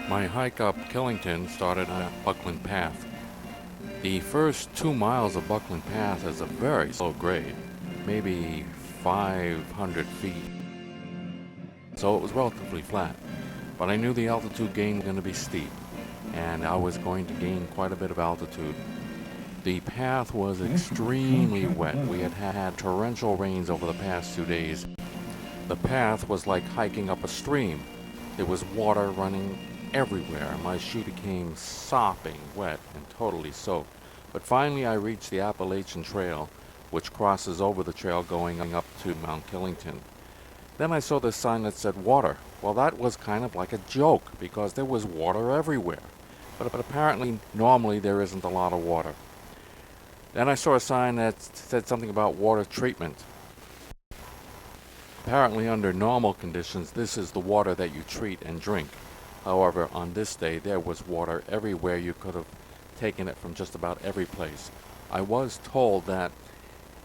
My hike up Killington started at Buckland Path. The first 2 miles of Buckland Path is a very slow grade, maybe 500 feet, so it was relatively flat. But I knew the altitude gain was going to be steep, and I was going to gain quite a bit of altitude. The path was extremely wet. We had had torrential rains over the past 2 days. The path was like hiking up a stream. There was water running everywhere. My shoe became sopping wet and totally soaked. But finally I reached the Appalachian Trail, which crosses over the trail going up to Mount Killington. Then I saw this sign that said water. Well, that was kind of like a joke because there was water everywhere. But apparently, normally there isn't a lot of water. Then I saw a sign that said something about water treatment. Apparently, under normal conditions, this is the water that you treat and drink. However, on this day, there was water everywhere. You could have taken it from just about every place. I was told that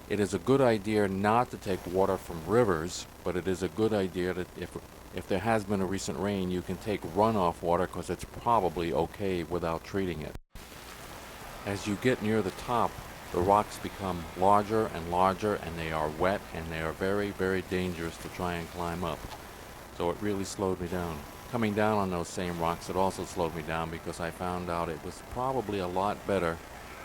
it is a good idea not to take water from rivers, but it is a good idea that if there has been a recent rain, you can take runoff water because it's probably okay without treating it. As you get near the top, the rocks become larger and larger, and they are wet, and they are very, very dangerous to try and climb up. So it really slowed me down. Coming down on those same rocks, it also slowed me down because I found out it was probably a lot better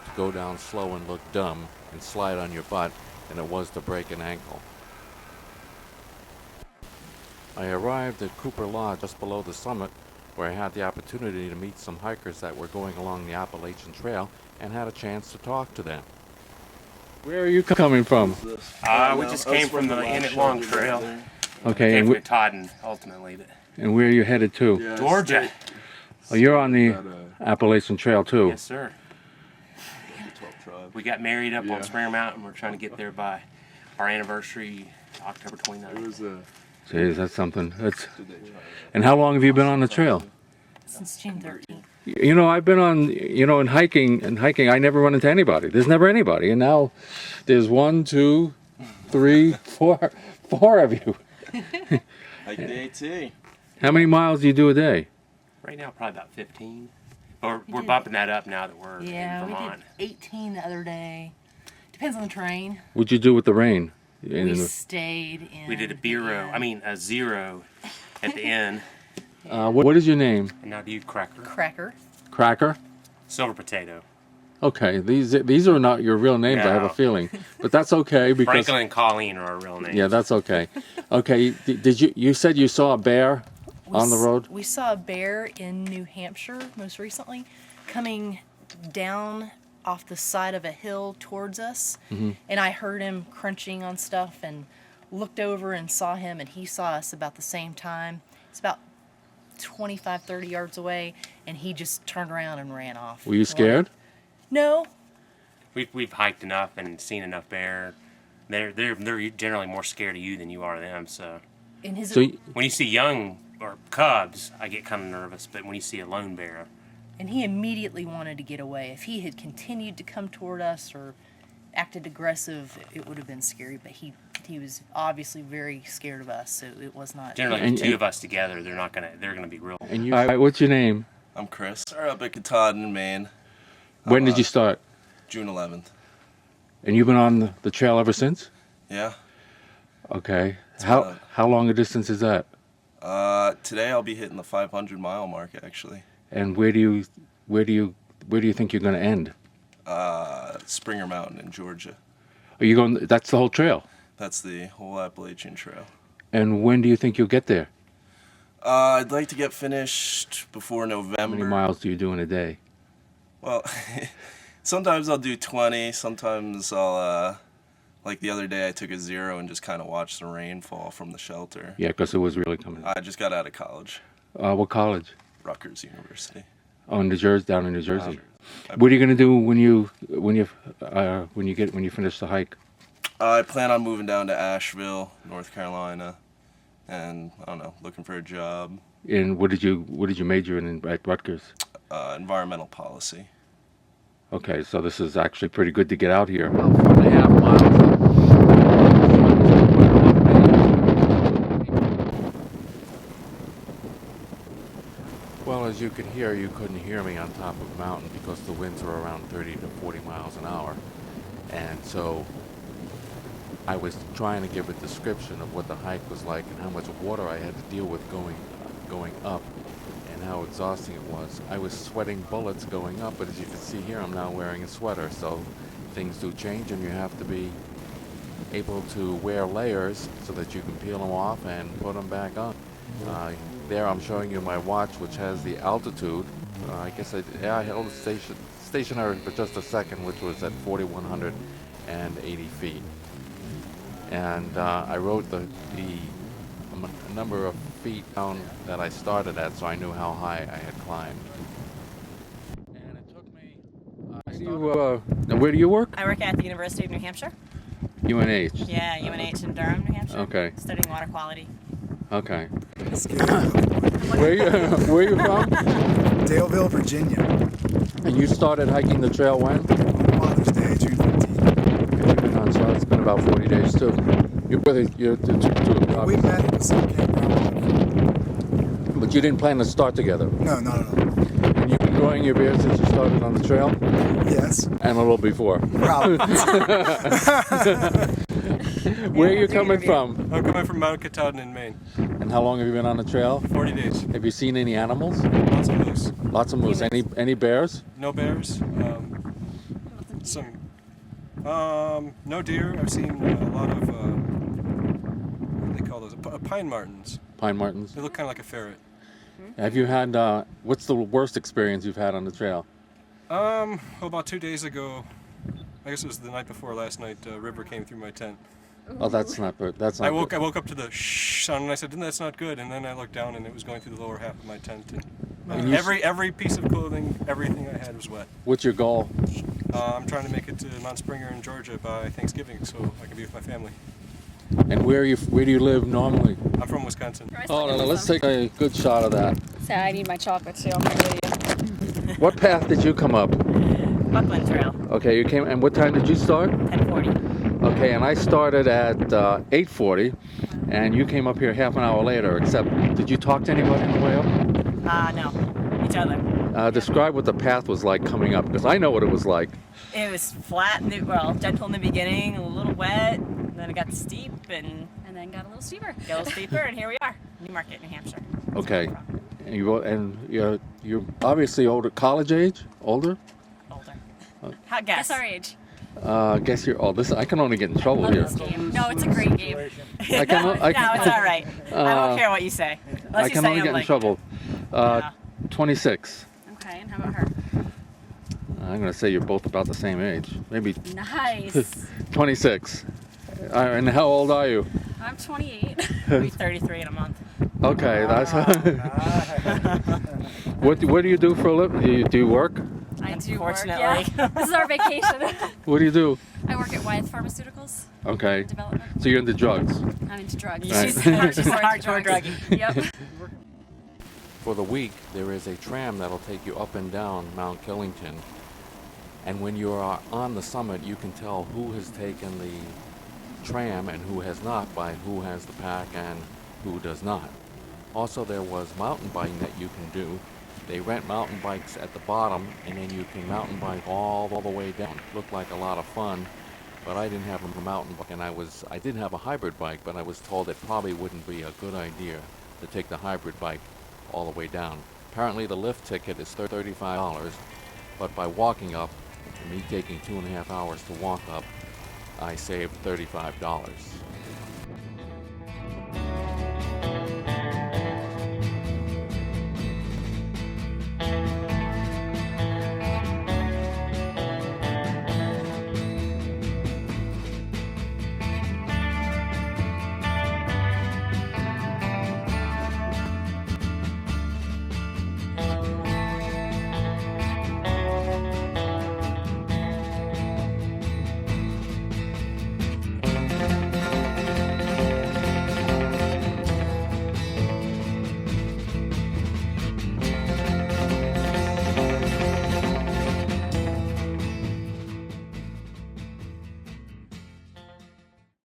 to go down slow and look dumb and slide on your butt than it was to break an ankle. I arrived at Cooper Lodge just below the summit, where I had the opportunity to meet some hikers that were going along the Appalachian Trail and had a chance to talk to them. Where are you coming from? We just came from the Emmett Long Trail. Okay, Came and, from Totten, ultimately. and where are you headed to? Yeah, Georgia. Oh, you're on the Appalachian Trail too. Yes, sir. We got married up on Springer Mountain. We're trying to get there by our anniversary, October 29th. Jeez, that's something. And how long have you been on the trail? Since June 13th. You know, I've been on, in hiking, I never run into anybody. There's never anybody. And now there's 1, 2, 3, 4 of you. Like the AT. How many miles do you do a day? Right now, probably about 15. But we're bumping that up now that we're in Vermont. We did 18 the other day. Depends on the terrain. What'd you do with the rain? We stayed in. We did a zero at the end. What is your name? And now do you Cracker. Cracker? Silver Potato. Okay, these are not your real names, I have a No. feeling. But that's okay because... Franklin and Colleen are our real names. Yeah, that's okay. Okay, did you said you saw a bear on the road? We saw a bear in New Hampshire most recently coming down off the side of a hill towards us. Mm-hmm. And I heard him crunching on stuff and looked over and saw him, and he saw us about the same time. It's about 25, 30 yards away, and he just turned around and ran off. Were you scared? No. We've hiked enough and seen enough bear. They're generally more scared of you than you are of them. So In his when you see young or cubs, I get kind of nervous. But when you see a lone bear, And he immediately wanted to get away. If he had continued to come toward us or acted aggressive, it would have been scary. But he was obviously very scared of us, so it was not. generally the two of us together, they're gonna be real. And you, what's your name? I'm Chris. We're up at Katahdin, Maine. When did you start? June 11th. And you've been on the trail ever since? Yeah. Okay. How long a distance is that? Today I'll be hitting the 500 mile mark actually. And where do you think you're going to end? Springer Mountain in Georgia. Are you going? That's the whole trail. That's the whole Appalachian Trail. And when do you think you'll get there? I'd like to get finished before How November. many miles do you do in a day? Well, sometimes I'll do 20. Sometimes I'll, like the other day, I took a zero and just kind of watched the rain fall from the shelter. Yeah, because it was really coming. I just got out of college, What college? Rutgers University. Oh, in New Jersey, down in New Jersey. What are you going to do when you finish the hike? I plan on moving down to Asheville, North Carolina, and I don't know, looking for a job. And what did you major in at Rutgers? Environmental policy. Okay, so this is actually pretty good to get out here. About 4.5 miles. Well, as you could hear, you couldn't hear me on top of the mountain because the winds were around 30 to 40 miles an hour. And so I was trying to give a description of what the hike was like and how much water I had to deal with going up and how exhausting it was. I was sweating bullets going up, but as you can see here, I'm now wearing a sweater, so things do change and you have to be able to wear layers so that you can peel them off and put them back on. There I'm showing you my watch, which has the altitude. I guess I held it stationary for just a second, which was at 4,180 feet. And I wrote the number of feet down that I started at, so I knew how high I had climbed. And it took me. Where do you work? I work at the University of New Hampshire. UNH. Yeah, UNH in Durham, New Hampshire. Okay. Studying water quality. Okay. Where are you from? Daleville, Virginia. And you started hiking the trail when? Father's Day, June 15th. So it's been about 40 days too. We met at the same campground. But you didn't plan to start together. No, not at all. And you've been growing your beard since you started on the trail? Yes, And a little before. probably. Where are you coming from? I'm coming from Mount Katahdin in Maine. And how long have you been on the trail? 40 days. Have you seen any animals? Lots of moose. Lots of moose. Any bears? No bears. No deer. I've seen a lot of, what do they call those? Pine martens. Pine martens? They look kind of like a ferret. Have you had, what's the worst experience you've had on the trail? About 2 days ago, I guess it was the night before last night, a river came through my tent. Oh, that's not good. That's not I woke good. up to the shh sound and I said, that's not good. And then I looked down and it was going through the lower half of my tent. And you every piece of clothing, everything I had was wet. What's your goal? I'm trying to make it to Mount Springer in Georgia by Thanksgiving so I can be with my family. And where do you live normally? I'm from Wisconsin. Oh, no, let's take a good shot of that. So I need my chocolate too. I'm gonna show you. What path did you come up? Buckland Trail, Okay, you came, and what time did you start? 10:40. Okay, and I started at 8:40, and you came up here half an hour later, except, did you talk to anybody on the way up? No, each other. Describe what the path was like coming up, because I know what it was like. It was flat, gentle in the beginning, a little wet, then it got steep and And then got a little steeper. got a little steeper, and here we are, Newmarket, New Hampshire. Okay, and you're obviously older, college age, older? Older. Hot guess. Guess our age. Guess you're old. I can only get in trouble Love here. this game. No, it's a great game. I No, can it's all right. I don't care what you say. Unless I you can say only I'm get in like, trouble. Yeah. 26. Okay, and how about her? I'm going to say you're both about the same age. Maybe Nice. 26. And how old are you? I'm 28. I'll be 33 in a month. Okay, that's. What do you do for a living? Do you work? I do work. Unfortunately. Yeah. This is our vacation. What do you do? I work at Wyeth Pharmaceuticals Okay, Development. so you're into drugs. I'm into drugs. Right. She's hardcore druggie. Yep. For the week, there is a tram that'll take you up and down Mount Killington. And when you are on the summit, you can tell who has taken the tram and who has not by who has the pack and who does not. Also, there was mountain biking that you can do. They rent mountain bikes at the bottom, and then you can mountain bike all the way down. Looked like a lot of fun, but I didn't have a mountain bike, and I did have a hybrid bike, but I was told it probably wouldn't be a good idea to take the hybrid bike all the way down. Apparently, the lift ticket is $35, but by walking up, and me taking 2.5 hours to walk up, I saved $35.